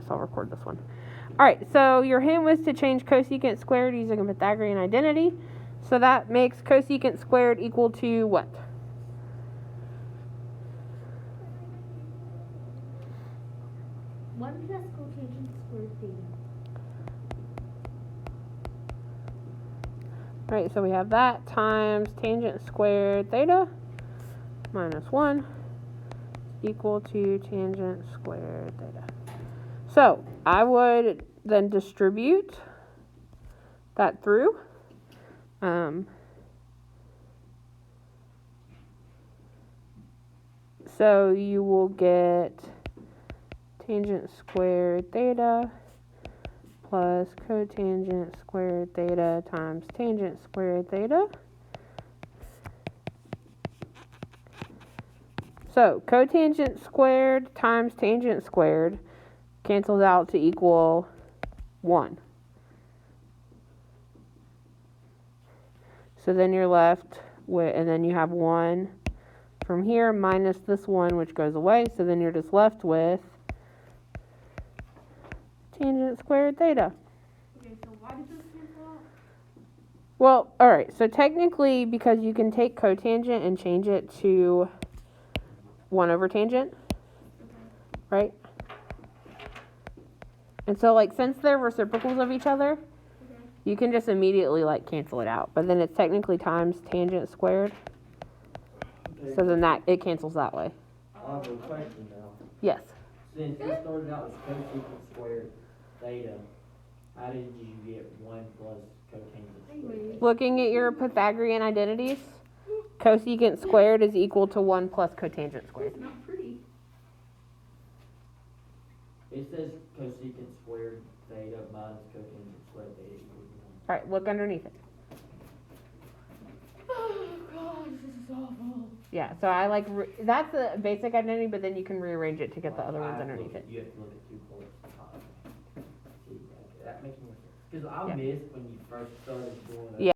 this. I'll record this one. All right, so your hint was to change cosecant squared using a Pythagorean identity. So that makes cosecant squared equal to what? One plus cotangent squared theta. All right, so we have that times tangent squared theta minus 1 equal to tangent squared theta. So I would then distribute that through. So you will get tangent squared theta plus cotangent squared theta times tangent squared theta. So cotangent squared times tangent squared cancels out to equal 1. So then you're left with, and then you have 1 from here minus this 1, which goes away. So then you're just left with tangent squared theta. Okay, so why did this cancel out? Well, all right. So technically, because you can take cotangent and change it to 1 over tangent, right? And so, like, since they're reciprocals of each other, you can just immediately, like, cancel it out. But then it's technically times tangent squared. Okay. So then that, it cancels that way. I have a question now. Yes. Since you started out with cosecant squared theta, how did you get 1 plus cotangent squared? Looking at your Pythagorean identities, cosecant squared is equal to 1 plus cotangent squared. It's not pretty. It says cosecant squared theta minus cotangent squared theta equals 1. All right, look underneath it. Oh gosh, this is awful. Yeah, so I like, that's a basic identity, but then you can rearrange it to get the other ones underneath it. You have to look at 2 points. See, okay, that makes more sense. Because I Yeah. missed when you first started doing it.